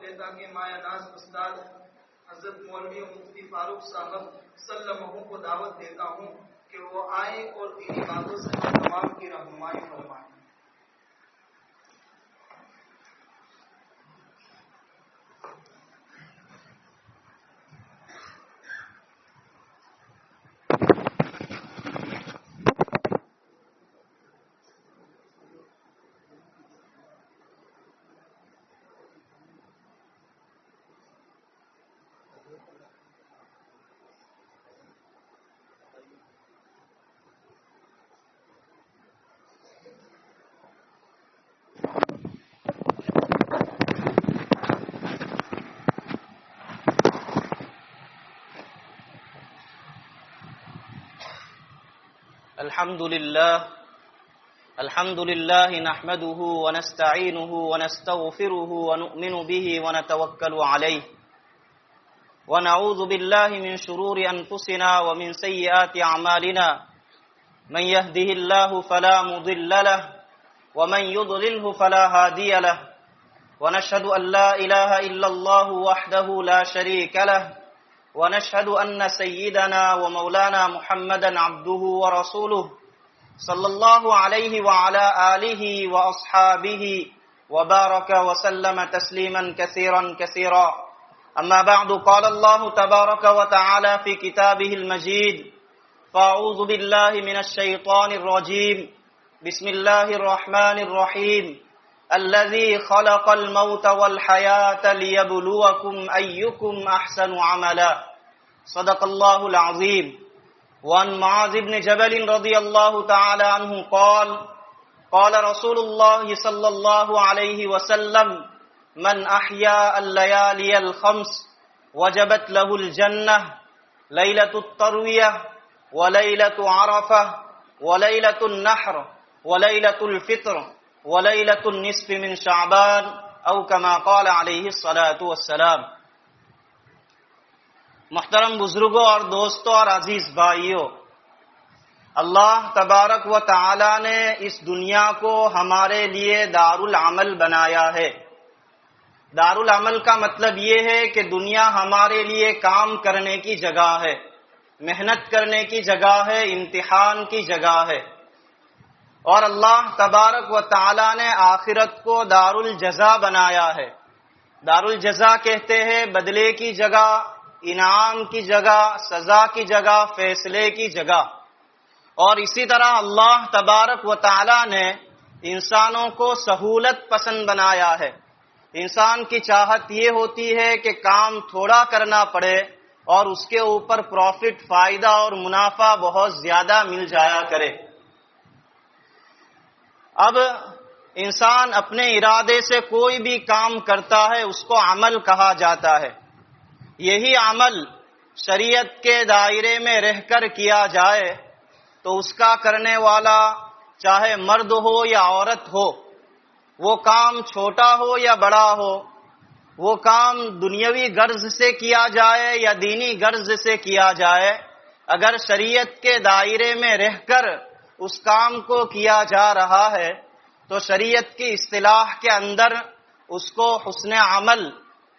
پیدا کے مایا ناز استاد حضرت مولوی مفتی فاروق صاحب سلمہ کو دعوت دیتا ہوں کہ وہ آئیں اور دینی باتوں سے ہم تمام کی رہنمائی فرمائیں۔ الحمد لله نحمده ونستعينه ونستغفره ونؤمن به ونتوكل عليه ونعوذ بالله من شرور أنفسنا ومن سيئات أعمالنا من يهده الله فلا مضل له ومن يضلله فلا هادي له ونشهد أن لا إله إلا الله وحده لا شريك له ونشهد أن سيدنا ومولانا محمدا عبده ورسوله صلى الله عليه وعلى آله وأصحابه وبارك وسلم تسليما كثيرا كثيرا أما بعد قال الله تبارك وتعالى في كتابه المجيد فأعوذ بالله من الشيطان الرجيم بسم الله الرحمن الرحيم الذي خلق الموت والحياة ليبلوكم أيكم أحسن عملا صدق الله العظيم وعن معاذ بن جبل رضي الله تعالى عنه قال قال رسول الله صلى الله عليه وسلم من أحيا الليالي الخمس وجبت له الجنة ليلة التروية وليلة عرفة وليلة النحر وليلة الفطر وليلة النصف من شعبان او كما قال عليه الصلاة والسلام۔ محترم بزرگوں اور دوستوں اور عزیز بھائیوں، اللہ تبارک و تعالی نے اس دنیا کو ہمارے لیے دار العمل بنایا ہے۔ دار العمل کا مطلب یہ ہے کہ دنیا ہمارے لیے کام کرنے کی جگہ ہے، محنت کرنے کی جگہ ہے، امتحان کی جگہ ہے، اور اللہ تبارک و تعالی نے آخرت کو دار الجزا بنایا ہے۔ دار الجزا کہتے ہیں بدلے کی جگہ، انعام کی جگہ، سزا کی جگہ، فیصلے کی جگہ۔ اور اسی طرح اللہ تبارک و تعالی نے انسانوں کو سہولت پسند بنایا ہے۔ انسان کی چاہت یہ ہوتی ہے کہ کام تھوڑا کرنا پڑے اور اس کے اوپر پروفٹ، فائدہ اور منافع بہت زیادہ مل جایا کرے۔ اب انسان اپنے ارادے سے کوئی بھی کام کرتا ہے، اس کو عمل کہا جاتا ہے۔ یہی عمل شریعت کے دائرے میں رہ کر کیا جائے تو اس کا کرنے والا چاہے مرد ہو یا عورت ہو، وہ کام چھوٹا ہو یا بڑا ہو، وہ کام دنیاوی غرض سے کیا جائے یا دینی غرض سے کیا جائے، اگر شریعت کے دائرے میں رہ کر اس کام کو کیا جا رہا ہے تو شریعت کی اصطلاح کے اندر اس کو حسن عمل،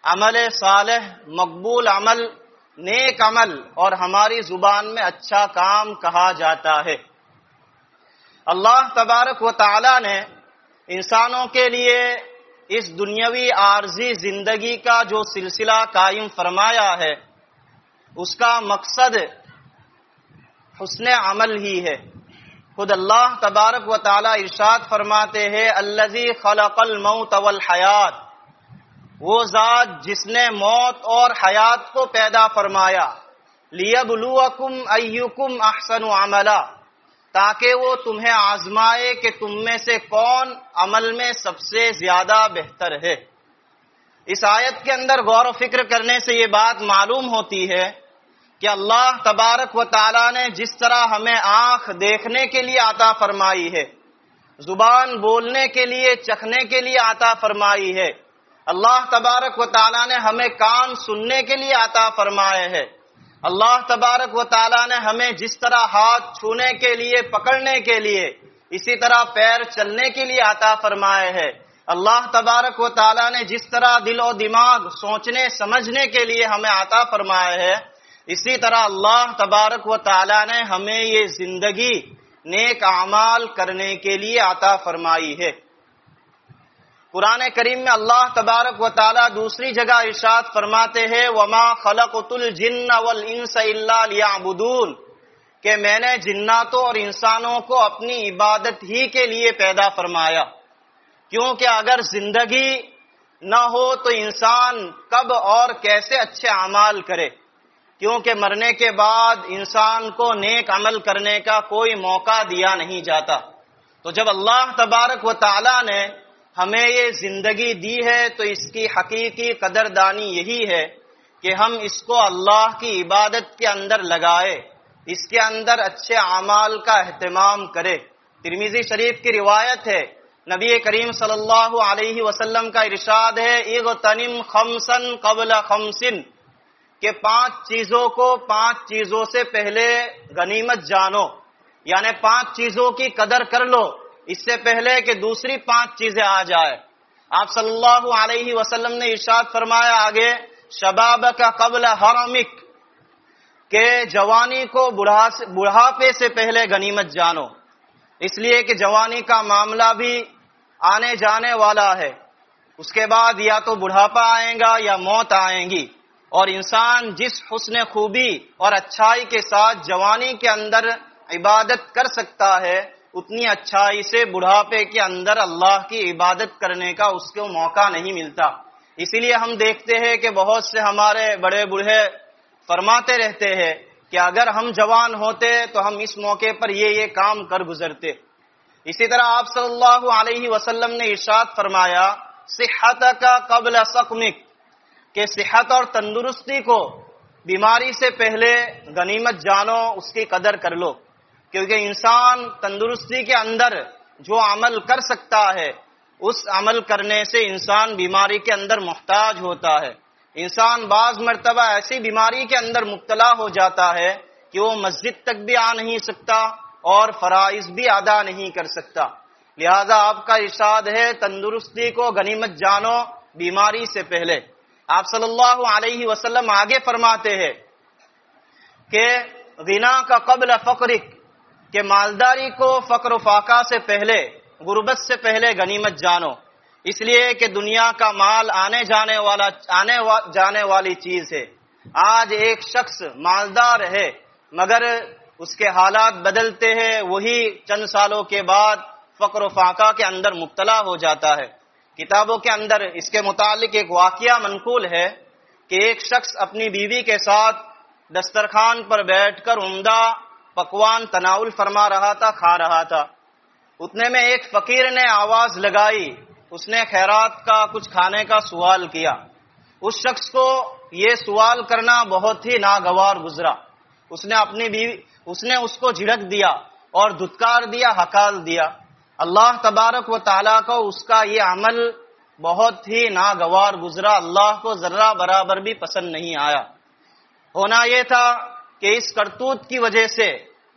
عمل صالح، مقبول عمل، نیک عمل اور ہماری زبان میں اچھا کام کہا جاتا ہے۔ اللہ تبارک و تعالی نے انسانوں کے لیے اس دنیاوی عارضی زندگی کا جو سلسلہ قائم فرمایا ہے، اس کا مقصد حسن عمل ہی ہے۔ خود اللہ تبارک و تعالی ارشاد فرماتے ہیں الذی خلق الموت والحیات، وہ ذات جس نے موت اور حیات کو پیدا فرمایا، لیبلوکم ایکم احسن عملا، تاکہ وہ تمہیں آزمائے کہ تم میں سے کون عمل میں سب سے زیادہ بہتر ہے۔ اس آیت کے اندر غور و فکر کرنے سے یہ بات معلوم ہوتی ہے کہ اللہ تبارک و تعالی نے جس طرح ہمیں آنکھ دیکھنے کے لیے عطا فرمائی ہے، زبان بولنے کے لیے، چکھنے کے لیے عطا فرمائی ہے، اللہ تبارک و تعالی نے ہمیں کان سننے کے لیے عطا فرمائے ہے، اللہ تبارک و تعالی نے ہمیں جس طرح ہاتھ چھونے کے لیے، پکڑنے کے لیے، اسی طرح پیر چلنے کے لیے عطا فرمائے ہے، اللہ تبارک و تعالیٰ نے جس طرح دل و دماغ سوچنے سمجھنے کے لیے ہمیں عطا فرمایا ہے، اسی طرح اللہ تبارک و تعالیٰ نے ہمیں یہ زندگی نیک اعمال کرنے کے لیے عطا فرمائی ہے۔ قرآن کریم میں اللہ تبارک و تعالیٰ دوسری جگہ ارشاد فرماتے ہیں وَمَا خَلَقْتُ الْجِنَّ وَالْإِنسَ إِلَّا لِيَعْبُدُونَ، کہ میں نے جناتوں اور انسانوں کو اپنی عبادت ہی کے لیے پیدا فرمایا، کیونکہ اگر زندگی نہ ہو تو انسان کب اور کیسے اچھے اعمال کرے، کیونکہ مرنے کے بعد انسان کو نیک عمل کرنے کا کوئی موقع دیا نہیں جاتا۔ تو جب اللہ تبارک و تعالیٰ نے ہمیں یہ زندگی دی ہے تو اس کی حقیقی قدردانی یہی ہے کہ ہم اس کو اللہ کی عبادت کے اندر لگائے، اس کے اندر اچھے اعمال کا اہتمام کرے۔ ترمذی شریف کی روایت ہے، نبی کریم صلی اللہ علیہ وسلم کا ارشاد ہے اغتنم خمسا قبل خمس، کہ 5 چیزوں کو 5 چیزوں سے پہلے غنیمت جانو، یعنی 5 چیزوں کی قدر کر لو اس سے پہلے کہ دوسری 5 چیزیں آ جائے۔ آپ صلی اللہ علیہ وسلم نے ارشاد فرمایا آگے شبابک قبل حرمک، کہ جوانی کو بڑھاپے سے پہلے غنیمت جانو، اس لیے کہ جوانی کا معاملہ بھی آنے جانے والا ہے، اس کے بعد یا تو بڑھاپا آئے گا یا موت آئیں گی، اور انسان جس حسن خوبی اور اچھائی کے ساتھ جوانی کے اندر عبادت کر سکتا ہے، اتنی اچھائی سے بڑھاپے کے اندر اللہ کی عبادت کرنے کا اس کو موقع نہیں ملتا۔ اسی لیے ہم دیکھتے ہیں کہ بہت سے ہمارے بڑے بوڑھے فرماتے رہتے ہیں کہ اگر ہم جوان ہوتے تو ہم اس موقع پر یہ کام کر گزرتے۔ اسی طرح آپ صلی اللہ علیہ وسلم نے ارشاد فرمایا صحتک قبل سقمک، کہ صحت اور تندرستی کو بیماری سے پہلے غنیمت جانو، اس کی قدر کر لو، کیونکہ انسان تندرستی کے اندر جو عمل کر سکتا ہے اس عمل کرنے سے انسان بیماری کے اندر محتاج ہوتا ہے۔ انسان بعض مرتبہ ایسی بیماری کے اندر مبتلا ہو جاتا ہے کہ وہ مسجد تک بھی آ نہیں سکتا اور فرائض بھی ادا نہیں کر سکتا، لہذا آپ کا ارشاد ہے تندرستی کو غنیمت جانو بیماری سے پہلے۔ آپ صلی اللہ علیہ وسلم آگے فرماتے ہیں کہ غنا کا قبل فقرک، کہ مالداری کو فقر و فاقہ سے پہلے، غربت سے پہلے غنیمت جانو، اس لیے کہ دنیا کا مال آنے جانے والی چیز ہے۔ آج ایک شخص مالدار ہے مگر اس کے حالات بدلتے ہیں، وہی چند سالوں کے بعد فقر و فاقہ کے اندر مبتلا ہو جاتا ہے۔ کتابوں کے اندر اس کے متعلق ایک واقعہ منقول ہے کہ ایک شخص اپنی بیوی کے ساتھ دسترخوان پر بیٹھ کر عمدہ پکوان تناول فرما رہا تھا، کھا رہا تھا۔ اتنے میں ایک فقیر نے آواز لگائی، اس نے خیرات کا کچھ کھانے کا سوال کیا۔ اس شخص کو یہ سوال کرنا بہت ہی ناگوار گزرا، اس نے اس کو جھڑک دیا اور دھتکار دیا، ہکال دیا۔ اللہ تبارک و تعالیٰ کو اس کا یہ عمل بہت ہی ناگوار گزرا، اللہ کو ذرہ برابر بھی پسند نہیں آیا۔ ہونا یہ تھا کہ اس کرتوت کی وجہ سے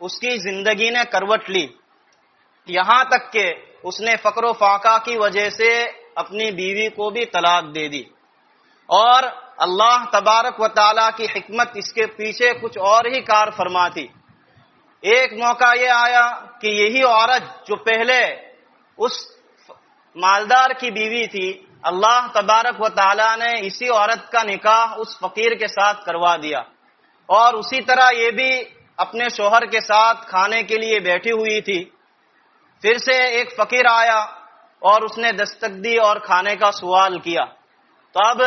اس کی زندگی نے کروٹ لی، یہاں تک کہ اس نے فقر و فاقہ کی وجہ سے اپنی بیوی کو بھی طلاق دے دی۔ اور اللہ تبارک و تعالیٰ کی حکمت اس کے پیچھے کچھ اور ہی کار فرما تھی۔ ایک موقع یہ آیا کہ یہی عورت جو پہلے اس مالدار کی بیوی تھی، اللہ تبارک و تعالیٰ نے اسی عورت کا نکاح اس فقیر کے ساتھ کروا دیا، اور اسی طرح یہ بھی اپنے شوہر کے ساتھ کھانے کے لیے بیٹھی ہوئی تھی۔ پھر سے ایک فقیر آیا اور اس نے دستک دی اور کھانے کا سوال کیا، تو اب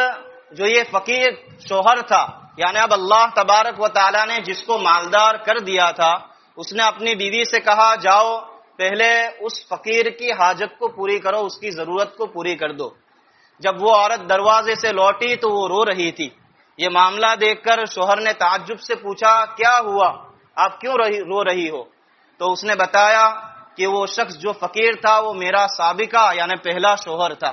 جو یہ فقیر شوہر تھا، یعنی اب اللہ تبارک و تعالیٰ نے جس کو مالدار کر دیا تھا، اس نے اپنی بیوی سے کہا جاؤ پہلے اس فقیر کی حاجت کو پوری کرو، اس کی ضرورت کو پوری کر دو۔ جب وہ عورت دروازے سے لوٹی تو وہ رو رہی تھی۔ یہ معاملہ دیکھ کر شوہر نے تعجب سے پوچھا کیا ہوا، آپ کیوں رو رہی ہو؟ تو اس نے بتایا کہ وہ شخص جو فقیر تھا وہ میرا سابقہ یعنی پہلا شوہر تھا۔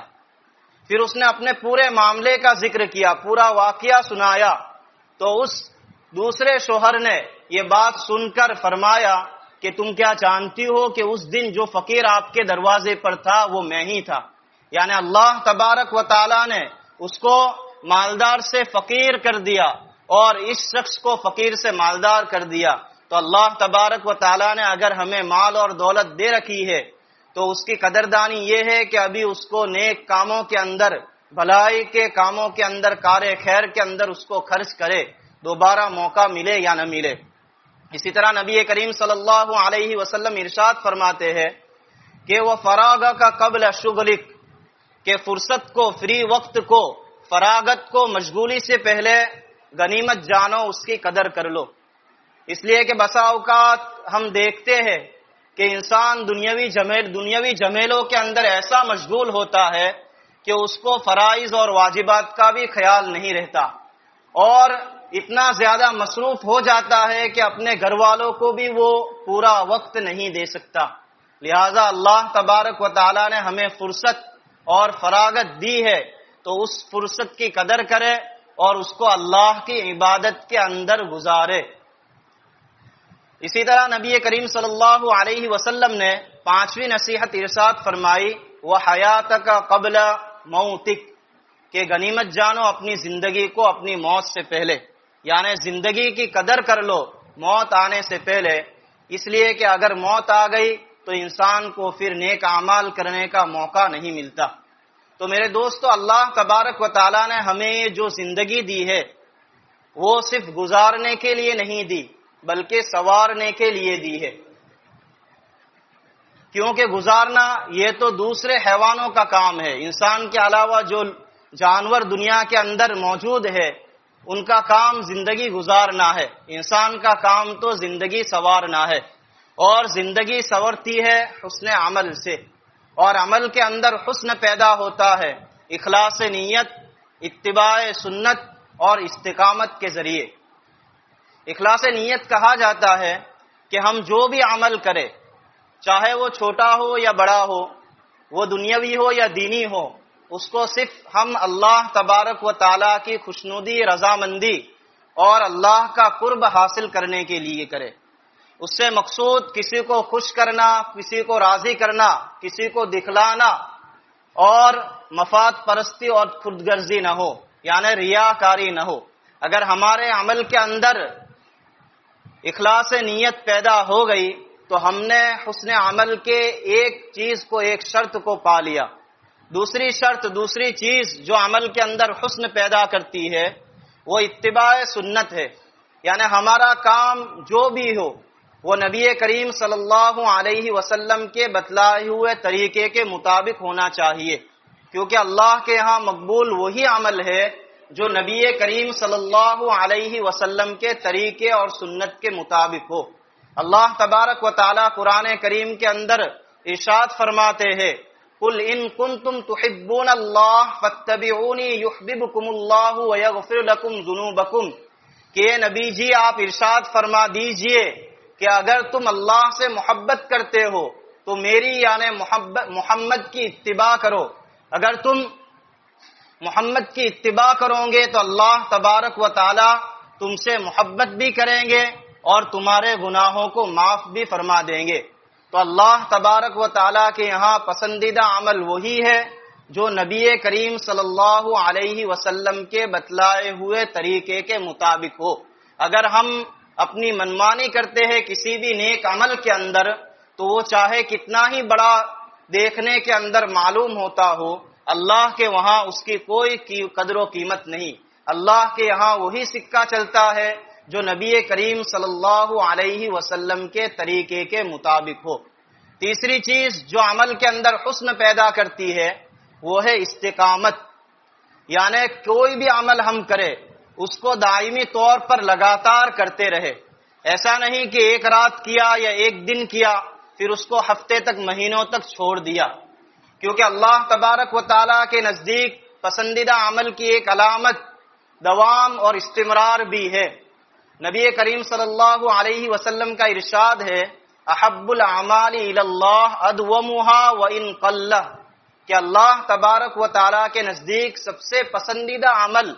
پھر اس نے اپنے پورے معاملے کا ذکر کیا، پورا واقعہ سنایا، تو اس دوسرے شوہر نے یہ بات سن کر فرمایا کہ تم کیا جانتی ہو کہ اس دن جو فقیر آپ کے دروازے پر تھا وہ میں ہی تھا، یعنی اللہ تبارک و تعالی نے اس کو مالدار سے فقیر کر دیا اور اس شخص کو فقیر سے مالدار کر دیا، تو اللہ تبارک و تعالی نے اگر ہمیں مال اور دولت دے رکھی ہے تو اس کی قدردانی یہ ہے کہ ابھی اس کو نیک کاموں کے اندر، بھلائی کے کاموں کے اندر، کار خیر کے اندر اس کو خرچ کرے، دوبارہ موقع ملے یا نہ ملے۔ اسی طرح نبی کریم صلی اللہ علیہ وسلم ارشاد فرماتے ہیں کہ وہ فراغ کا قبل شغلک، کہ فرصت کو، فری وقت کو، فراغت کو، مشغولی سے پہلے غنیمت جانو، اس کی قدر کر لو۔ اس لیے کہ بسا اوقات ہم دیکھتے ہیں کہ انسان دنیاوی جمیلوں کے اندر ایسا مشغول ہوتا ہے کہ اس کو فرائض اور واجبات کا بھی خیال نہیں رہتا، اور اتنا زیادہ مصروف ہو جاتا ہے کہ اپنے گھر والوں کو بھی وہ پورا وقت نہیں دے سکتا۔ لہذا اللہ تبارک و تعالی نے ہمیں فرصت اور فراغت دی ہے تو اس فرصت کی قدر کرے اور اس کو اللہ کی عبادت کے اندر گزارے۔ اسی طرح نبی کریم صلی اللہ علیہ وسلم نے 5ویں نصیحت ارشاد فرمائی، وَحَيَاتَكَ قَبْلَ مَوْتِكَ، کہ غنیمت جانو اپنی زندگی کو اپنی موت سے پہلے، یعنی زندگی کی قدر کر لو موت آنے سے پہلے، اس لیے کہ اگر موت آ گئی تو انسان کو پھر نیک اعمال کرنے کا موقع نہیں ملتا۔ تو میرے دوستو، اللہ تبارک و تعالیٰ نے ہمیں یہ جو زندگی دی ہے وہ صرف گزارنے کے لیے نہیں دی بلکہ سنوارنے کے لیے دی ہے، کیونکہ گزارنا یہ تو دوسرے حیوانوں کا کام ہے، انسان کے علاوہ جو جانور دنیا کے اندر موجود ہے ان کا کام زندگی گزارنا ہے، انسان کا کام تو زندگی سنوارنا ہے، اور زندگی سنورتی ہے حسن عمل سے، اور عمل کے اندر حسن پیدا ہوتا ہے اخلاص نیت، اتباع سنت اور استقامت کے ذریعے۔ اخلاص نیت کہا جاتا ہے کہ ہم جو بھی عمل کریں، چاہے وہ چھوٹا ہو یا بڑا ہو، وہ دنیاوی ہو یا دینی ہو، اس کو صرف ہم اللہ تبارک و تعالیٰ کی خوشنودی، رضامندی اور اللہ کا قرب حاصل کرنے کے لیے کرے۔ اس سے مقصود کسی کو خوش کرنا، کسی کو راضی کرنا، کسی کو دکھلانا اور مفاد پرستی اور خود غرضی نہ ہو، یعنی ریاکاری نہ ہو۔ اگر ہمارے عمل کے اندر اخلاص نیت پیدا ہو گئی تو ہم نے حسن عمل کے ایک شرط کو پا لیا۔ دوسری چیز جو عمل کے اندر حسن پیدا کرتی ہے وہ اتباع سنت ہے، یعنی ہمارا کام جو بھی ہو وہ نبی کریم صلی اللہ علیہ وسلم کے بتلائے ہوئے طریقے کے مطابق ہونا چاہیے، کیونکہ اللہ کے ہاں مقبول وہی عمل ہے جو نبی کریم صلی اللہ علیہ وسلم کے طریقے اور سنت کے مطابق ہو۔ اللہ تبارک و تعالی قرآن کریم کے اندر ارشاد فرماتے ہیں، قُلْ إِن كُنتُمْ تُحِبُّونَ اللَّهَ فَاتَّبِعُونِي يُحْبِبْكُمُ اللَّهُ وَيَغْفِرْ لَكُمْ ذُنُوبَكُمْ، کہ نبی جی آپ ارشاد فرما دیجئے کہ اگر تم اللہ سے محبت کرتے ہو تو میری یعنی محمد کی اتباع کرو، اگر تم محمد کی اتباع کرو گے تو اللہ تبارک و تعالی تم سے محبت بھی کریں گے اور تمہارے گناہوں کو معاف بھی فرما دیں گے۔ تو اللہ تبارک و تعالیٰ کے یہاں پسندیدہ عمل وہی ہے جو نبی کریم صلی اللہ علیہ وسلم کے بتلائے ہوئے طریقے کے مطابق ہو۔ اگر ہم اپنی منمانی کرتے ہیں کسی بھی نیک عمل کے اندر تو وہ چاہے کتنا ہی بڑا دیکھنے کے اندر معلوم ہوتا ہو، اللہ کے وہاں اس کی کوئی قدر و قیمت نہیں۔ اللہ کے یہاں وہی سکہ چلتا ہے جو نبی کریم صلی اللہ علیہ وسلم کے طریقے کے مطابق ہو۔ تیسری چیز جو عمل کے اندر حسن پیدا کرتی ہے وہ ہے استقامت، یعنی کوئی بھی عمل ہم کرے اس کو دائمی طور پر لگاتار کرتے رہے، ایسا نہیں کہ ایک رات کیا یا ایک دن کیا پھر اس کو ہفتے تک، مہینوں تک چھوڑ دیا، کیونکہ اللہ تبارک و تعالیٰ کے نزدیک پسندیدہ عمل کی ایک علامت دوام اور استمرار بھی ہے۔ نبی کریم صلی اللہ علیہ وسلم کا ارشاد ہے، احب الاعمال الی اللہ ادومها وان قل، کہ اللہ تبارک و تعالیٰ کے نزدیک سب سے پسندیدہ عمل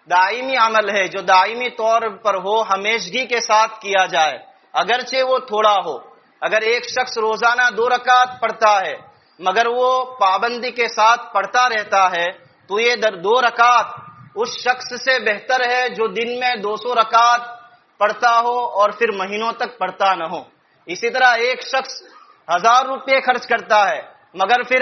دائمی عمل ہے جو دائمی طور پر ہو، ہمیشگی کے ساتھ کیا جائے، اگرچہ وہ تھوڑا ہو۔ اگر ایک شخص روزانہ 2 رکعت پڑھتا ہے مگر وہ پابندی کے ساتھ پڑھتا رہتا ہے تو یہ 2 رکعت اس شخص سے بہتر ہے جو دن میں 200 رکعت پڑھتا ہو اور پھر مہینوں تک پڑھتا نہ ہو۔ اسی طرح ایک شخص 1000 روپے خرچ کرتا ہے مگر پھر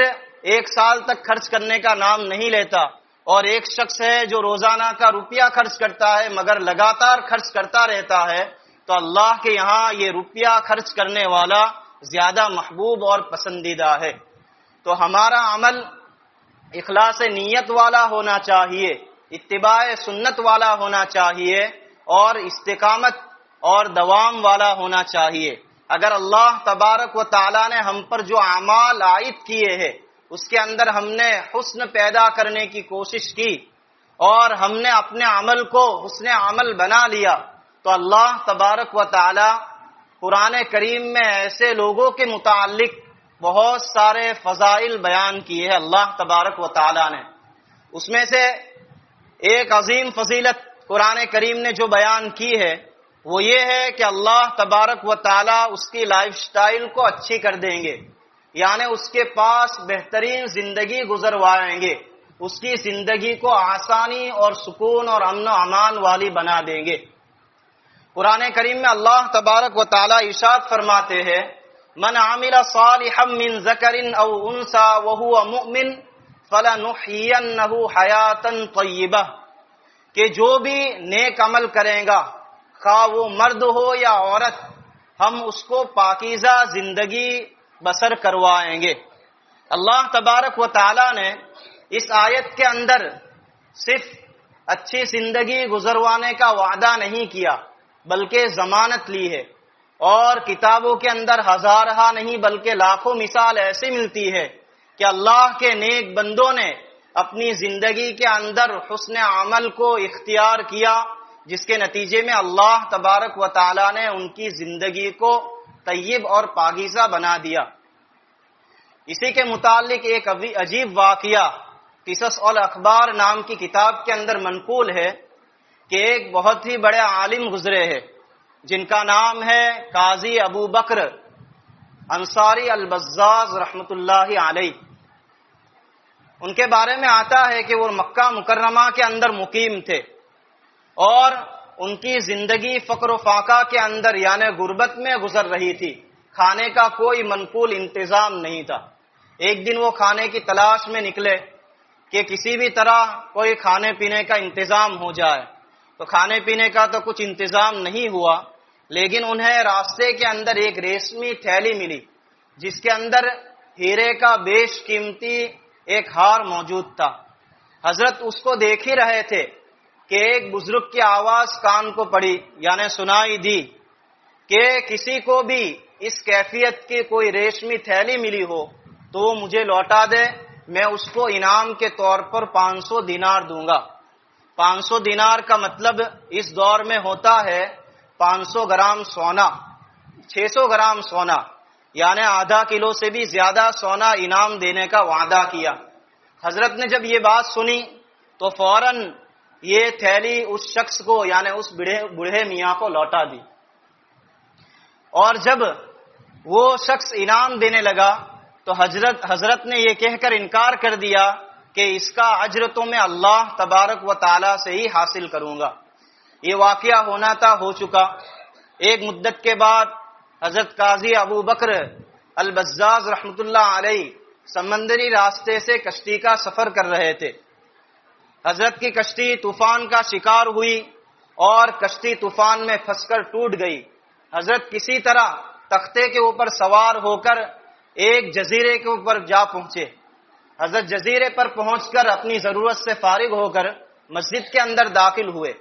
1 سال تک خرچ کرنے کا نام نہیں لیتا، اور ایک شخص ہے جو روزانہ کا روپیہ خرچ کرتا ہے مگر لگاتار خرچ کرتا رہتا ہے، تو اللہ کے یہاں یہ روپیہ خرچ کرنے والا زیادہ محبوب اور پسندیدہ ہے۔ تو ہمارا عمل اخلاص نیت والا ہونا چاہیے، اتباع سنت والا ہونا چاہیے، اور استقامت اور دوام والا ہونا چاہیے۔ اگر اللہ تبارک و تعالیٰ نے ہم پر جو اعمال عائد کیے ہیں اس کے اندر ہم نے حسن پیدا کرنے کی کوشش کی اور ہم نے اپنے عمل کو حسن عمل بنا لیا، تو اللہ تبارک و تعالیٰ قرآن کریم میں ایسے لوگوں کے متعلق بہت سارے فضائل بیان کیے ہیں اللہ تبارک و تعالیٰ نے۔ اس میں سے ایک عظیم فضیلت قرآن کریم نے جو بیان کی ہے وہ یہ ہے کہ اللہ تبارک و تعالیٰ اس کی لائف سٹائل کو اچھی کر دیں گے، یعنی اس کے پاس بہترین زندگی گزروائیں گے، اس کی زندگی کو آسانی اور سکون اور امن و امان والی بنا دیں گے۔ قرآن کریم میں اللہ تبارک و تعالیٰ ارشاد فرماتے ہیں، من عمل صالحا من ذکر او انثى وهو مؤمن فلنحيينه حیاتا طیبہ، کہ جو بھی نیک عمل کرے گا خواہ وہ مرد ہو یا عورت، ہم اس کو پاکیزہ زندگی بسر کروائیں گے۔ اللہ تبارک و تعالیٰ نے اس آیت کے اندر صرف اچھی زندگی گزروانے کا وعدہ نہیں کیا بلکہ ضمانت لی ہے، اور کتابوں کے اندر ہزارہ نہیں بلکہ لاکھوں مثال ایسی ملتی ہے کہ اللہ کے نیک بندوں نے اپنی زندگی کے اندر حسن عمل کو اختیار کیا، جس کے نتیجے میں اللہ تبارک و تعالیٰ نے ان کی زندگی کو طیب اور پاکیزہ بنا دیا۔ اسی کے متعلق ایک عجیب واقعہ قصص الاخبار نام کی کتاب کے اندر منقول ہے کہ ایک بہت ہی بڑے عالم گزرے ہیں جن کا نام ہے قاضی ابو بکر انصاری البزاز رحمۃ اللہ علیہ۔ ان کے بارے میں آتا ہے کہ وہ مکہ مکرمہ کے اندر مقیم تھے اور ان کی زندگی فقر و فاقہ کے اندر یعنی غربت میں گزر رہی تھی، کھانے کا کوئی منقول انتظام نہیں تھا۔ ایک دن وہ کھانے کی تلاش میں نکلے کہ کسی بھی طرح کوئی کھانے پینے کا انتظام ہو جائے، تو کھانے پینے کا تو کچھ انتظام نہیں ہوا، لیکن انہیں راستے کے اندر ایک ریشمی تھیلی ملی جس کے اندر ہیرے کا بیش قیمتی ایک ہار موجود تھا۔ حضرت اس کو دیکھ ہی رہے تھے کہ ایک بزرگ کی آواز کان کو پڑی یعنی سنائی دی کہ کسی کو بھی اس کیفیت کی کوئی ریشمی تھیلی ملی ہو تو وہ مجھے لوٹا دے، میں اس کو انعام کے طور پر 500 دینار دوں گا۔ 500 دینار کا مطلب اس دور میں ہوتا ہے 500 گرام سونا، 600 گرام سونا، یعنی آدھا کلو سے بھی زیادہ سونا انعام دینے کا وعدہ کیا۔ حضرت نے جب یہ بات سنی تو فوراً یہ تھیلی اس شخص کو یعنی اس بوڑھے میاں کو لوٹا دی، اور جب وہ شخص انعام دینے لگا تو حضرت نے یہ کہہ کر انکار کر دیا کہ اس کا اجر تو میں اللہ تبارک و تعالیٰ سے ہی حاصل کروں گا۔ یہ واقعہ ہونا تھا ہو چکا۔ ایک مدت کے بعد حضرت قاضی ابو بکر البزاز رحمۃ اللہ علیہ سمندری راستے سے کشتی کا سفر کر رہے تھے۔ حضرت کی کشتی طوفان کا شکار ہوئی اور کشتی طوفان میں پھنس کر ٹوٹ گئی۔ حضرت کسی طرح تختے کے اوپر سوار ہو کر ایک جزیرے کے اوپر جا پہنچے۔ حضرت جزیرے پر پہنچ کر اپنی ضرورت سے فارغ ہو کر مسجد کے اندر داخل ہوئے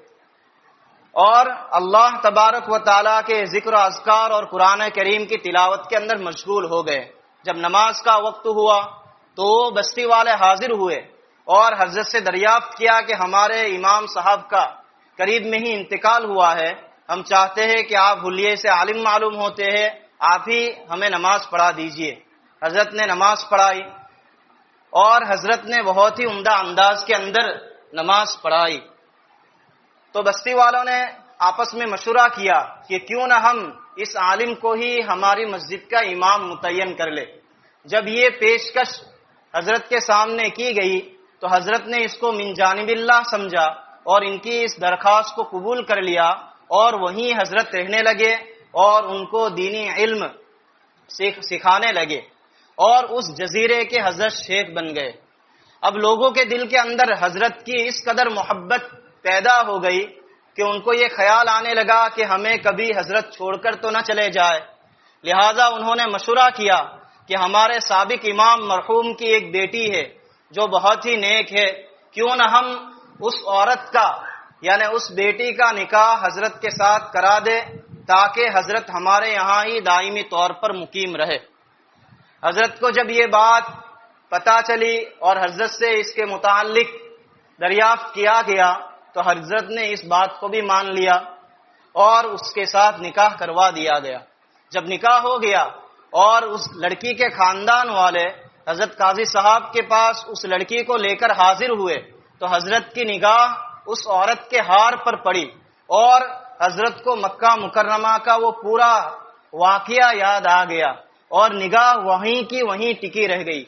اور اللہ تبارک و تعالیٰ کے ذکر و اذکار اور قرآن کریم کی تلاوت کے اندر مشغول ہو گئے۔ جب نماز کا وقت ہوا تو وہ بستی والے حاضر ہوئے اور حضرت سے دریافت کیا کہ ہمارے امام صاحب کا قریب میں ہی انتقال ہوا ہے، ہم چاہتے ہیں کہ آپ حلیے سے عالم معلوم ہوتے ہیں، آپ ہی ہمیں نماز پڑھا دیجئے۔ حضرت نے نماز پڑھائی اور حضرت نے بہت ہی عمدہ انداز کے اندر نماز پڑھائی۔ تو بستی والوں نے آپس میں مشورہ کیا کہ کیوں نہ ہم اس عالم کو ہی ہماری مسجد کا امام متعین کر لے۔ جب یہ پیشکش حضرت کے سامنے کی گئی تو حضرت نے اس کو من جانب اللہ سمجھا اور ان کی اس درخواست کو قبول کر لیا، اور وہیں حضرت رہنے لگے اور ان کو دینی علم سکھانے لگے، اور اس جزیرے کے حضرت شیخ بن گئے۔ اب لوگوں کے دل کے اندر حضرت کی اس قدر محبت پیدا ہو گئی کہ ان کو یہ خیال آنے لگا کہ ہمیں کبھی حضرت چھوڑ کر تو نہ چلے جائے، لہٰذا انہوں نے مشورہ کیا کہ ہمارے سابق امام مرحوم کی ایک بیٹی ہے جو بہت ہی نیک ہے، کیوں نہ ہم اس عورت کا یعنی اس بیٹی کا نکاح حضرت کے ساتھ کرا دے تاکہ حضرت ہمارے یہاں ہی دائمی طور پر مقیم رہے۔ حضرت کو جب یہ بات پتہ چلی اور حضرت سے اس کے متعلق دریافت کیا گیا تو حضرت نے اس بات کو بھی مان لیا اور اس کے ساتھ نکاح کروا دیا گیا۔ جب نکاح ہو گیا اور اس لڑکی کے خاندان والے حضرت قاضی صاحب کے پاس اس لڑکی کو لے کر حاضر ہوئے تو حضرت کی نگاہ اس عورت کے ہار پر پڑی اور حضرت کو مکہ مکرمہ کا وہ پورا واقعہ یاد آ گیا اور نگاہ وہیں کی وہیں ٹکی رہ گئی۔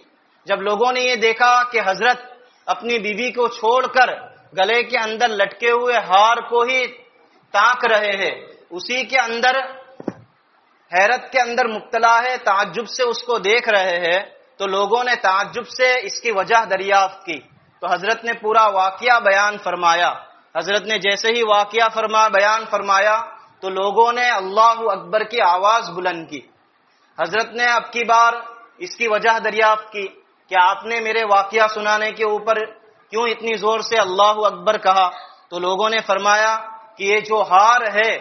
جب لوگوں نے یہ دیکھا کہ حضرت اپنی بیوی کو چھوڑ کر گلے کے اندر لٹکے ہوئے ہار کو ہی تاک رہے ہیں، اسی کے اندر حیرت کے اندر مبتلا ہے، تعجب سے اس کو دیکھ رہے ہیں، تو لوگوں نے تعجب سے اس کی وجہ دریافت کی تو حضرت نے پورا واقعہ بیان فرمایا۔ حضرت نے جیسے ہی واقعہ بیان فرمایا تو لوگوں نے اللہ اکبر کی آواز بلند کی۔ حضرت نے اب کی بار اس کی وجہ دریافت کی کہ آپ نے میرے واقعہ سنانے کے اوپر کیوں اتنی زور سے اللہ اکبر کہا؟ تو لوگوں نے فرمایا کہ یہ جو ہار ہے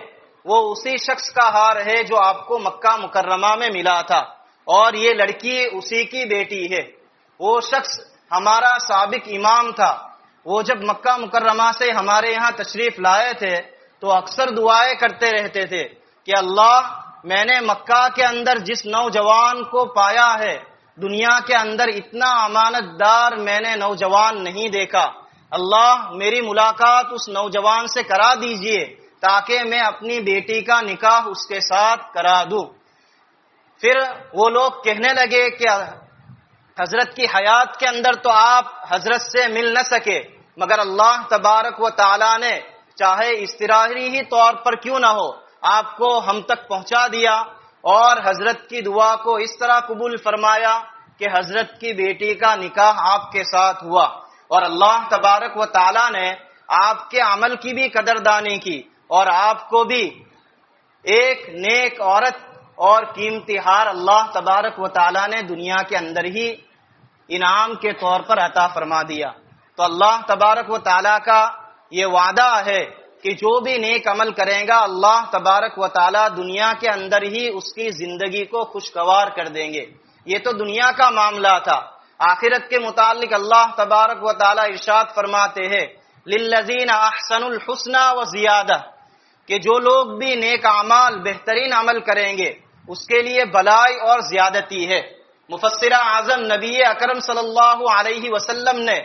وہ اسی شخص کا ہار ہے جو آپ کو مکہ مکرمہ میں ملا تھا، اور یہ لڑکی اسی کی بیٹی ہے۔ وہ شخص ہمارا سابق امام تھا، وہ جب مکہ مکرمہ سے ہمارے یہاں تشریف لائے تھے تو اکثر دعائیں کرتے رہتے تھے کہ اللہ، میں نے مکہ کے اندر جس نوجوان کو پایا ہے، دنیا کے اندر اتنا امانت دار میں نے نوجوان نہیں دیکھا، اللہ میری ملاقات اس نوجوان سے کرا دیجئے تاکہ میں اپنی بیٹی کا نکاح اس کے ساتھ کرا دوں۔ پھر وہ لوگ کہنے لگے کہ حضرت کی حیات کے اندر تو آپ حضرت سے مل نہ سکے، مگر اللہ تبارک و تعالی نے چاہے اضطراری ہی طور پر کیوں نہ ہو آپ کو ہم تک پہنچا دیا اور حضرت کی دعا کو اس طرح قبول فرمایا کہ حضرت کی بیٹی کا نکاح آپ کے ساتھ ہوا، اور اللہ تبارک و تعالی نے آپ کے عمل کی بھی قدردانی کی اور آپ کو بھی ایک نیک عورت اور قیمتی ہار اللہ تبارک و تعالی نے دنیا کے اندر ہی انعام کے طور پر عطا فرما دیا۔ تو اللہ تبارک و تعالی کا یہ وعدہ ہے کہ جو بھی نیک عمل کرے گا اللہ تبارک و تعالی دنیا کے اندر ہی اس کی زندگی کو خوشگوار کر دیں گے۔ یہ تو دنیا کا معاملہ تھا۔ آخرت کے متعلق اللہ تبارک و تعالی ارشاد فرماتے ہیں للذین احسنوا الحسنى وزیادہ، کہ جو لوگ بھی نیک اعمال بہترین عمل کریں گے اس کے لیے بھلائی اور زیادتی ہے۔ مفسر اعظم نبی اکرم صلی اللہ علیہ وسلم نے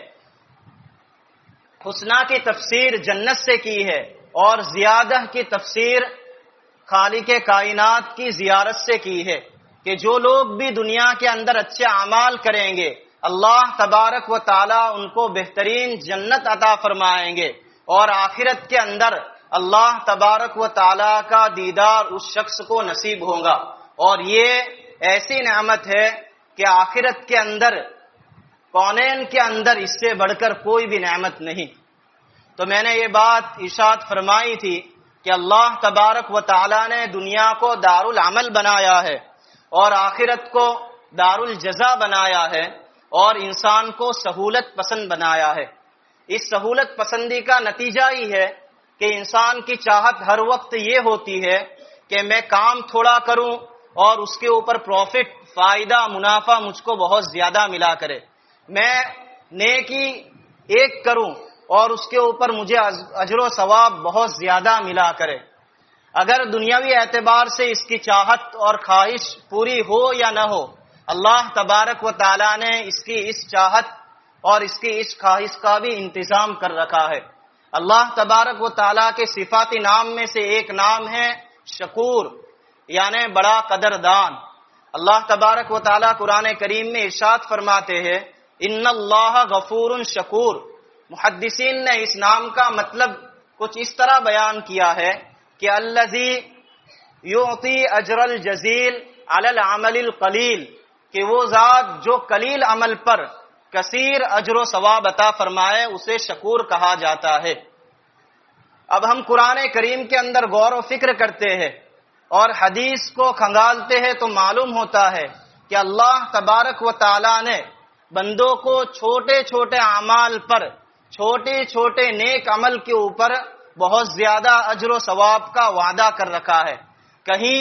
حسنہ کی تفسیر جنت سے کی ہے اور زیادہ کی تفسیر خالق کائنات کی زیارت سے کی ہے، کہ جو لوگ بھی دنیا کے اندر اچھے اعمال کریں گے اللہ تبارک و تعالی ان کو بہترین جنت عطا فرمائیں گے، اور آخرت کے اندر اللہ تبارک و تعالی کا دیدار اس شخص کو نصیب ہوگا، اور یہ ایسی نعمت ہے کہ آخرت کے اندر کونین کے اندر اس سے بڑھ کر کوئی بھی نعمت نہیں۔ تو میں نے یہ بات ارشاد فرمائی تھی کہ اللہ تبارک و تعالی نے دنیا کو دار العمل بنایا ہے اور آخرت کو دار الجزا بنایا ہے، اور انسان کو سہولت پسند بنایا ہے۔ اس سہولت پسندی کا نتیجہ ہی ہے کہ انسان کی چاہت ہر وقت یہ ہوتی ہے کہ میں کام تھوڑا کروں اور اس کے اوپر پروفٹ، فائدہ، منافع مجھ کو بہت زیادہ ملا کرے، میں نیکی ایک کروں اور اس کے اوپر مجھے اجر و ثواب بہت زیادہ ملا کرے۔ اگر دنیاوی اعتبار سے اس کی چاہت اور خواہش پوری ہو یا نہ ہو، اللہ تبارک و تعالی نے اس کی اس چاہت اور اس کی اس خواہش کا بھی انتظام کر رکھا ہے۔ اللہ تبارک و تعالی کے صفاتی نام میں سے ایک نام ہے شکور، یعنی بڑا قدردان۔ اللہ تبارک و تعالیٰ قرآن کریم میں ارشاد فرماتے ہیں ان اللہ غفور شکور۔ محدثین نے اس نام کا مطلب کچھ اس طرح بیان کیا ہے کہ الذی یعطی اجر الجزیل علی العمل القلیل، کہ وہ ذات جو قلیل عمل پر کثیر اجر و ثواب عطا فرمائے اسے شکور کہا جاتا ہے۔ اب ہم قرآن کریم کے اندر غور و فکر کرتے ہیں اور حدیث کو کھنگالتے ہیں تو معلوم ہوتا ہے کہ اللہ تبارک و تعالیٰ نے بندوں کو چھوٹے چھوٹے اعمال پر، چھوٹے چھوٹے نیک عمل کے اوپر بہت زیادہ اجر و ثواب کا وعدہ کر رکھا ہے۔ کہیں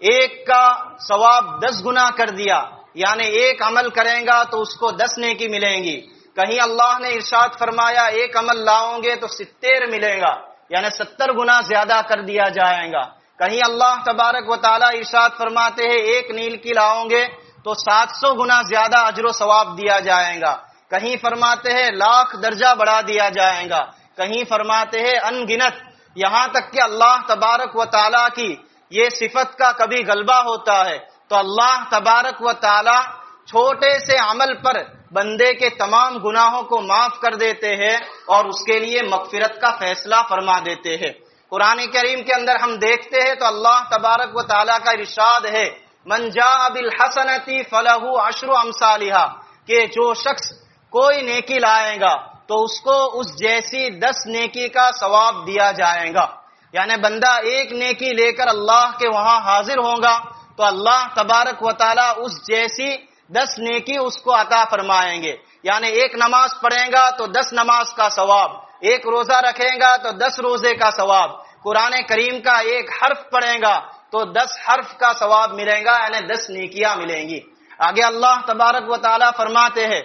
ایک کا ثواب 10 گنا کر دیا، یعنی ایک عمل کریں گا تو اس کو 10 نیکی ملیں گی۔ کہیں اللہ نے ارشاد فرمایا ایک عمل لاؤ گے تو 70 ملے گا، یعنی 70 گنا زیادہ کر دیا جائے گا۔ کہیں اللہ تبارک و تعالیٰ ارشاد فرماتے ہیں ایک نیل کی لاؤ گے تو 700 گنا زیادہ اجر و ثواب دیا جائے گا۔ کہیں فرماتے ہیں 1,00,000 درجہ بڑھا دیا جائے گا، کہیں فرماتے ہیں ان گنت، یہاں تک کہ اللہ تبارک و تعالیٰ کی یہ صفت کا کبھی غلبہ ہوتا ہے تو اللہ تبارک و تعالیٰ چھوٹے سے عمل پر بندے کے تمام گناہوں کو معاف کر دیتے ہیں اور اس کے لیے مغفرت کا فیصلہ فرما دیتے ہیں۔ قرآن کریم کے اندر ہم دیکھتے ہیں تو اللہ تبارک و تعالیٰ کا ارشاد ہے من جاء بالحسنۃ فلہ عشر امثالھا، کہ جو شخص کوئی نیکی لائے گا تو اس کو اس جیسی 10 نیکی کا ثواب دیا جائے گا۔ یعنی بندہ ایک نیکی لے کر اللہ کے وہاں حاضر ہوگا تو اللہ تبارک و تعالیٰ اس جیسی 10 نیکی اس کو عطا فرمائیں گے۔ یعنی ایک نماز پڑھے گا تو 10 نماز کا ثواب، ایک روزہ رکھے گا تو 10 روزے کا ثواب، قرآن کریم کا ایک حرف پڑھے گا تو 10 حرف کا ثواب ملے گا، یعنی 10 نیکیاں ملیں گی۔ آگے اللہ تبارک و تعالیٰ فرماتے ہیں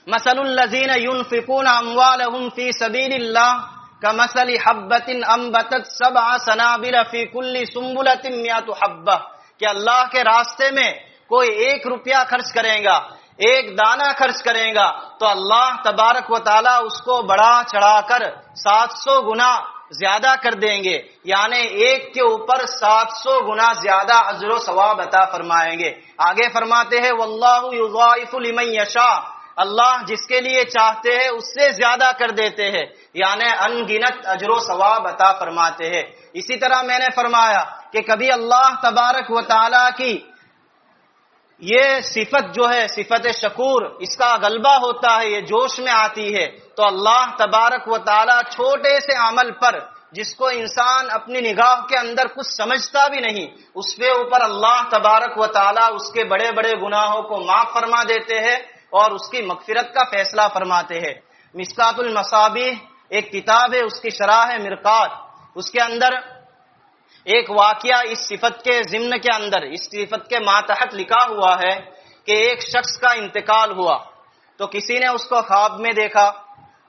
مثل الذین ينفقون اموالهم فی سبیل اللہ کمثل حبۃ انبتت 7 سنابل فی کل سنبلۃ 100 حبۃ، کہ اللہ کے راستے میں کوئی 1 روپیہ خرچ کرے گا، ایک دانہ خرچ کرے گا تو اللہ تبارک و تعالیٰ اس کو بڑھا چڑھا کر 700 گنا زیادہ کر دیں گے، یعنی ایک کے اوپر 700 گنا زیادہ اجر و ثواب عطا فرمائیں گے۔ آگے فرماتے ہیں واللہ یضاعف لمن یشاء، اللہ جس کے لیے چاہتے ہیں اس سے زیادہ کر دیتے ہیں، یعنی ان گنت اجر و ثواب عطا فرماتے ہیں۔ اسی طرح میں نے فرمایا کہ کبھی اللہ تبارک و تعالیٰ کی یہ صفت جو ہے صفت شکور، اس کا غلبہ ہوتا ہے، یہ جوش میں آتی ہے تو اللہ تبارک و تعالیٰ چھوٹے سے عمل پر جس کو انسان اپنی نگاہ کے اندر کچھ سمجھتا بھی نہیں، اس کے اوپر اللہ تبارک و تعالیٰ اس کے بڑے بڑے گناہوں کو معاف فرما دیتے ہیں اور اس کی مغفرت کا فیصلہ فرماتے ہیں۔ مشکات المصابیح ایک کتاب ہے، اس کی شرح ہے مرقات، اس کے اندر ایک واقعہ اس صفت کے ضمن کے اندر، اس صفت کے ماتحت لکھا ہوا ہے کہ ایک شخص کا انتقال ہوا تو کسی نے اس کو خواب میں دیکھا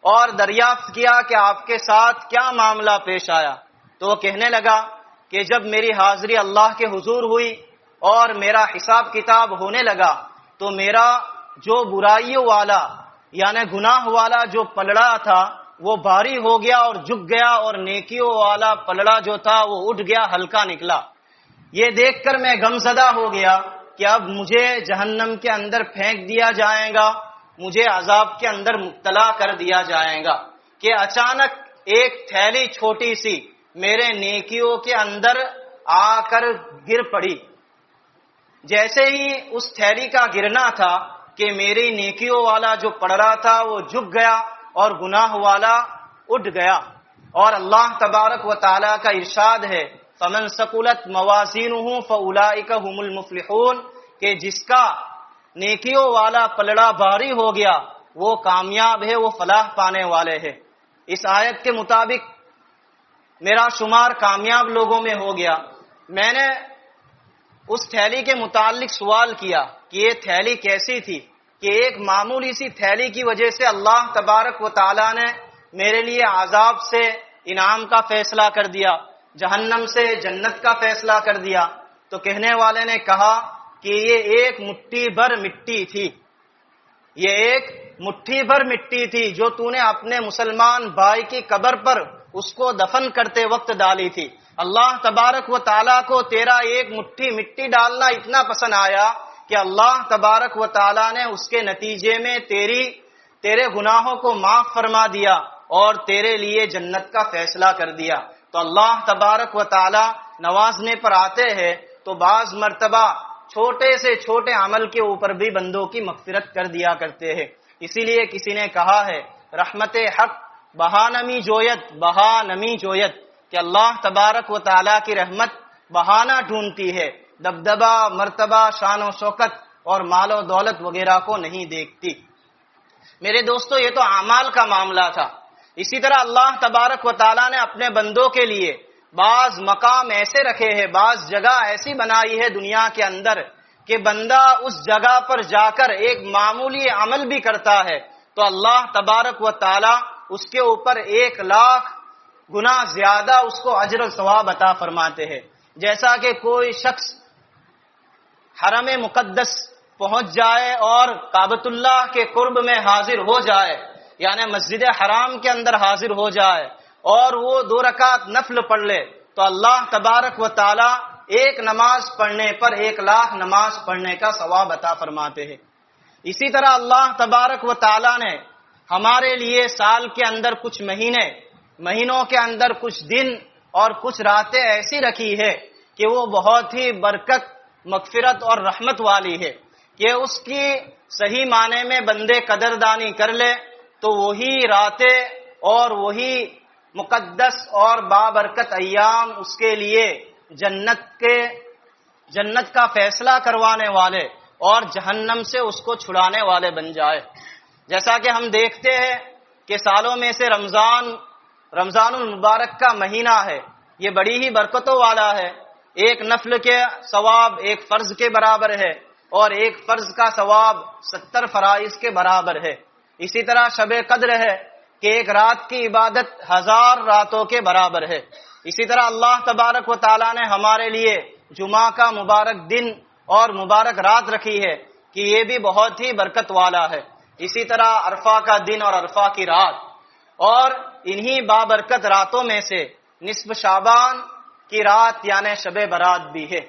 اور دریافت کیا کہ آپ کے ساتھ کیا معاملہ پیش آیا، تو وہ کہنے لگا کہ جب میری حاضری اللہ کے حضور ہوئی اور میرا حساب کتاب ہونے لگا تو میرا جو برائیوں والا یعنی گناہ والا جو پلڑا تھا وہ بھاری ہو گیا اور جھک گیا، اور نیکیوں والا پلڑا جو تھا وہ اٹھ گیا، ہلکا نکلا۔ یہ دیکھ کر میں غمزدہ ہو گیا کہ اب مجھے جہنم کے اندر پھینک دیا جائے گا، مجھے عذاب کے اندر مبتلا کر دیا جائے گا، کہ اچانک ایک تھیلی چھوٹی سی میرے نیکیوں کے اندر آ کر گر پڑی۔ جیسے ہی اس تھیلی کا گرنا تھا کہ میری نیکیوں والا جو پڑ رہا تھا وہ جھک گیا اور گناہ والا اٹھ گیا۔ اور اللہ تبارک و تعالیٰ کا ارشاد ہے فمن ثقلت موازینہ فاولئک هم المفلحون، کہ جس کا نیکیوں والا پلڑا بھاری ہو گیا وہ کامیاب ہے، وہ فلاح پانے والے ہیں۔ اس آیت کے مطابق میرا شمار کامیاب لوگوں میں ہو گیا۔ میں نے اس تھیلی کے متعلق سوال کیا کہ یہ تھیلی کیسی تھی، کہ ایک معمولی سی تھیلی کی وجہ سے اللہ تبارک و تعالیٰ نے میرے لیے عذاب سے انعام کا فیصلہ کر دیا، جہنم سے جنت کا فیصلہ کر دیا۔ تو کہنے والے نے کہا کہ یہ ایک مٹھی بھر مٹی تھی، یہ ایک مٹھی بھر مٹی تھی جو تو نے اپنے مسلمان بھائی کی قبر پر اس کو دفن کرتے وقت ڈالی تھی۔ اللہ تبارک و تعالیٰ کو تیرا ایک مٹھی مٹی ڈالنا اتنا پسند آیا کہ اللہ تبارک و تعالیٰ نے اس کے نتیجے میں تیرے گناہوں کو معاف فرما دیا اور تیرے لیے جنت کا فیصلہ کر دیا۔ تو اللہ تبارک و تعالیٰ نوازنے پر آتے ہیں تو بعض مرتبہ چھوٹے سے چھوٹے عمل کے اوپر بھی بندوں کی مغفرت کر دیا کرتے ہیں۔ اسی لیے کسی نے کہا ہے رحمت حق بہا نمی جویت کہ اللہ تبارک و تعالیٰ کی رحمت بہانہ ڈھونڈتی ہے، دبدبہ، مرتبہ، شان و شوکت اور مال و دولت وغیرہ کو نہیں دیکھتی۔ میرے دوستو، یہ تو اعمال کا معاملہ تھا۔ اسی طرح اللہ تبارک و تعالیٰ نے اپنے بندوں کے لیے بعض مقام ایسے رکھے ہیں، بعض جگہ ایسی بنائی ہے دنیا کے اندر کہ بندہ اس جگہ پر جا کر ایک معمولی عمل بھی کرتا ہے تو اللہ تبارک و تعالیٰ اس کے اوپر 1,00,000 گنا زیادہ اس کو اجر و ثواب عطا فرماتے ہیں۔ جیسا کہ کوئی شخص حرم مقدس پہنچ جائے اور کعبۃ اللہ کے قرب میں حاضر ہو جائے، یعنی مسجد حرام کے اندر حاضر ہو جائے اور وہ 2 رکعت نفل پڑھ لے تو اللہ تبارک و تعالی 1 نماز پڑھنے پر 1,00,000 نماز پڑھنے کا ثواب عطا فرماتے ہیں۔ اسی طرح اللہ تبارک و تعالی نے ہمارے لیے سال کے اندر کچھ مہینوں کے اندر کچھ دن اور کچھ راتیں ایسی رکھی ہے کہ وہ بہت ہی برکت، مغفرت اور رحمت والی ہے کہ اس کی صحیح معنی میں بندے قدردانی کر لے تو وہی راتیں اور وہی مقدس اور بابرکت ایام اس کے لیے جنت کا فیصلہ کروانے والے اور جہنم سے اس کو چھڑانے والے بن جائے۔ جیسا کہ ہم دیکھتے ہیں کہ سالوں میں سے رمضان المبارک کا مہینہ ہے، یہ بڑی ہی برکتوں والا ہے۔ 1 نفل کے ثواب 1 فرض کے برابر ہے اور 1 فرض کا ثواب 70 فرائض کے برابر ہے۔ اسی طرح شب قدر ہے کہ 1 رات کی عبادت 1000 راتوں کے برابر ہے۔ اسی طرح اللہ تبارک و تعالیٰ نے ہمارے لیے جمعہ کا مبارک دن اور مبارک رات رکھی ہے کہ یہ بھی بہت ہی برکت والا ہے۔ اسی طرح عرفہ کا دن اور عرفہ کی رات، اور انہی بابرکت راتوں میں سے نصف شعبان کی رات یعنی شب برات بھی ہے۔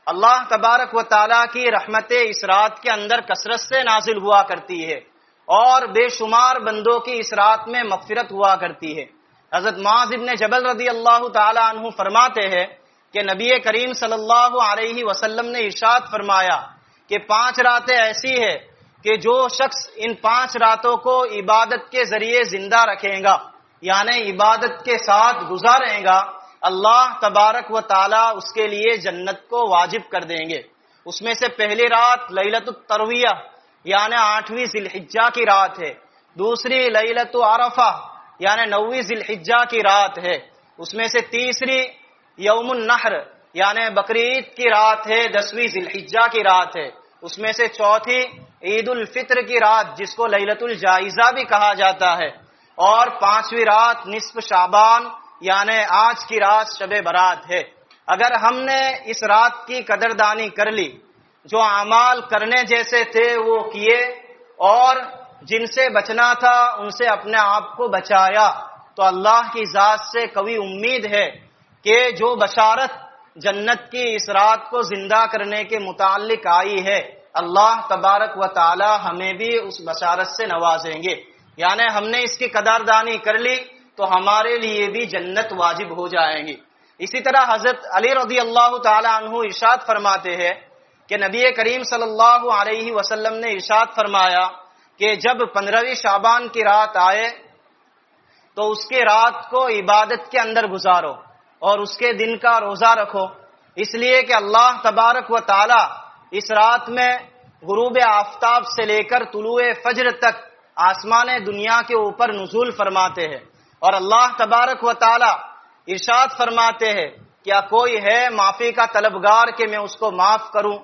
اللہ تبارک و تعالیٰ کی رحمتیں اس رات کے اندر کثرت سے نازل ہوا کرتی ہے اور بے شمار بندوں کی اس رات میں مغفرت ہوا کرتی ہے۔ حضرت معاذ بن جبل رضی اللہ تعالی عنہ فرماتے ہیں کہ نبی کریم صلی اللہ علیہ وسلم نے ارشاد فرمایا کہ 5 راتیں ایسی ہے کہ جو شخص ان 5 راتوں کو عبادت کے ذریعے زندہ رکھے گا، یعنی عبادت کے ساتھ گزارے گا، اللہ تبارک و تعالی اس کے لیے جنت کو واجب کر دیں گے۔ اس میں سے پہلی رات لیلۃ الترویہ یعنی 8ویں ذی الحجہ کی رات ہے، دوسری لیلۃ عرفہ یعنی 9ویں ذی الحجہ کی رات ہے، اس میں سے تیسری یوم النحر یعنی بقرعید کی رات ہے، 10ویں ذی الحجہ کی رات ہے، اس میں سے چوتھی عید الفطر کی رات جس کو لیلۃ الجائزہ بھی کہا جاتا ہے، اور 5ویں رات نصف شعبان یعنی آج کی رات شب برات ہے۔ اگر ہم نے اس رات کی قدردانی کر لی، جو اعمال کرنے جیسے تھے وہ کیے اور جن سے بچنا تھا ان سے اپنے آپ کو بچایا، تو اللہ کی ذات سے قوی امید ہے کہ جو بشارت جنت کی اس رات کو زندہ کرنے کے متعلق آئی ہے، اللہ تبارک و تعالی ہمیں بھی اس بشارت سے نوازیں گے۔ یعنی ہم نے اس کی قدردانی کر لی تو ہمارے لیے بھی جنت واجب ہو جائیں گی۔ اسی طرح حضرت علی رضی اللہ تعالی عنہ ارشاد فرماتے ہیں کہ نبی کریم صلی اللہ علیہ وسلم نے ارشاد فرمایا کہ جب 15ویں شعبان کی رات آئے تو اس کے رات کو عبادت کے اندر گزارو اور اس کے دن کا روزہ رکھو، اس لیے کہ اللہ تبارک و تعالی اس رات میں غروب آفتاب سے لے کر طلوع فجر تک آسمان دنیا کے اوپر نزول فرماتے ہیں، اور اللہ تبارک و تعالی ارشاد فرماتے ہیں کیا کوئی ہے معافی کا طلبگار کہ میں اس کو معاف کروں؟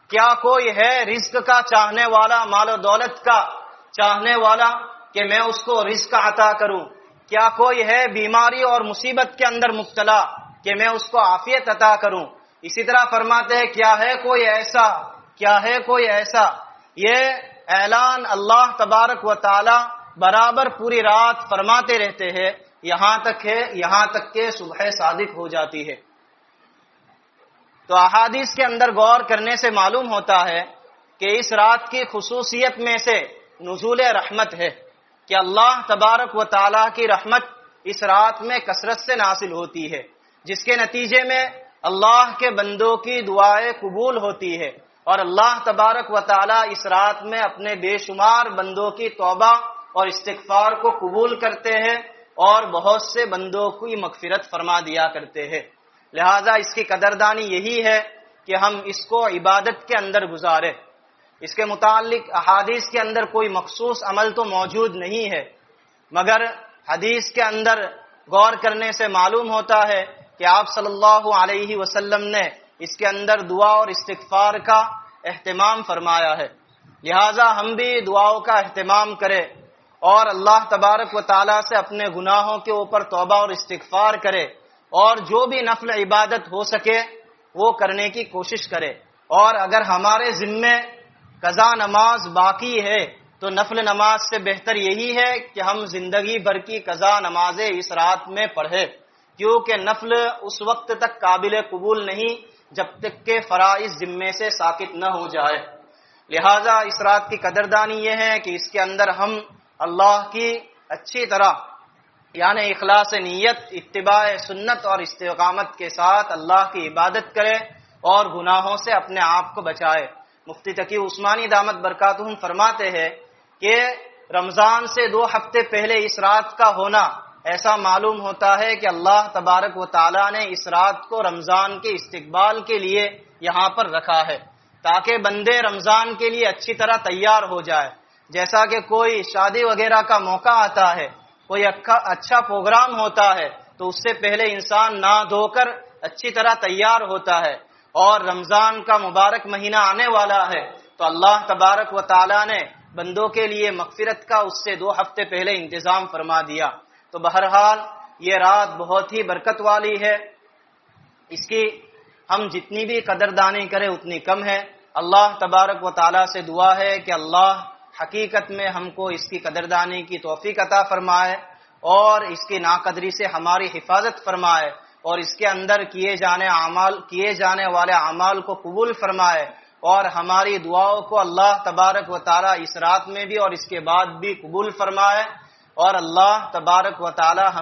کیا کوئی ہے رزق کا چاہنے والا، مال و دولت کا چاہنے والا کہ میں اس کو رزق عطا کروں؟ کیا کوئی ہے بیماری اور مصیبت کے اندر مبتلا کہ میں اس کو عافیت عطا کروں؟ اسی طرح فرماتے ہیں کیا ہے کوئی ایسا یہ اعلان اللہ تبارک و تعالی برابر پوری رات فرماتے رہتے ہیں یہاں تک کہ صبح صادق ہو جاتی ہے۔ تو احادیث کے اندر غور کرنے سے معلوم ہوتا ہے کہ اس رات کی خصوصیت میں سے نزول رحمت ہے کہ اللہ تبارک و تعالیٰ کی رحمت اس رات میں کثرت سے نازل ہوتی ہے، جس کے نتیجے میں اللہ کے بندوں کی دعائیں قبول ہوتی ہے، اور اللہ تبارک و تعالیٰ اس رات میں اپنے بے شمار بندوں کی توبہ اور استغفار کو قبول کرتے ہیں اور بہت سے بندوں کی مغفرت فرما دیا کرتے ہیں۔ لہذا اس کی قدردانی یہی ہے کہ ہم اس کو عبادت کے اندر گزارے۔ اس کے متعلق احادیث کے اندر کوئی مخصوص عمل تو موجود نہیں ہے، مگر حدیث کے اندر غور کرنے سے معلوم ہوتا ہے کہ آپ صلی اللہ علیہ وسلم نے اس کے اندر دعا اور استغفار کا اہتمام فرمایا ہے۔ لہذا ہم بھی دعاؤں کا اہتمام کریں اور اللہ تبارک و تعالیٰ سے اپنے گناہوں کے اوپر توبہ اور استغفار کرے، اور جو بھی نفل عبادت ہو سکے وہ کرنے کی کوشش کرے۔ اور اگر ہمارے ذمے قضا نماز باقی ہے تو نفل نماز سے بہتر یہی ہے کہ ہم زندگی بھر کی قضا نمازیں اس رات میں پڑھیں، کیونکہ نفل اس وقت تک قابل قبول نہیں جب تک کہ فرائض ذمے سے ساقط نہ ہو جائے۔ لہذا اس رات کی قدردانی یہ ہے کہ اس کے اندر ہم اللہ کی اچھی طرح یعنی اخلاص نیت، اتباع سنت اور استقامت کے ساتھ اللہ کی عبادت کرے اور گناہوں سے اپنے آپ کو بچائے۔ مفتی تقی عثمانی دامت برکاتہم فرماتے ہیں کہ رمضان سے 2 ہفتے پہلے اس رات کا ہونا ایسا معلوم ہوتا ہے کہ اللہ تبارک و تعالیٰ نے اس رات کو رمضان کے استقبال کے لیے یہاں پر رکھا ہے، تاکہ بندے رمضان کے لیے اچھی طرح تیار ہو جائے۔ جیسا کہ کوئی شادی وغیرہ کا موقع آتا ہے، کوئی اچھا پروگرام ہوتا ہے، تو اس سے پہلے انسان نہا دھو کر اچھی طرح تیار ہوتا ہے، اور رمضان کا مبارک مہینہ آنے والا ہے تو اللہ تبارک و تعالیٰ نے بندوں کے لیے مغفرت کا اس سے 2 ہفتے پہلے انتظام فرما دیا۔ تو بہرحال یہ رات بہت ہی برکت والی ہے، اس کی ہم جتنی بھی قدردانی کریں اتنی کم ہے۔ اللہ تبارک و تعالیٰ سے دعا ہے کہ اللہ حقیقت میں ہم کو اس کی قدردانی کی توفیق عطا فرمائے اور اس کی ناقدری سے ہماری حفاظت فرمائے، اور اس کے اندر کیے جانے والے اعمال کو قبول فرمائے، اور ہماری دعاؤں کو اللہ تبارک و تعالیٰ اس رات میں بھی اور اس کے بعد بھی قبول فرمائے، اور اللہ تبارک و تعالیٰ ہم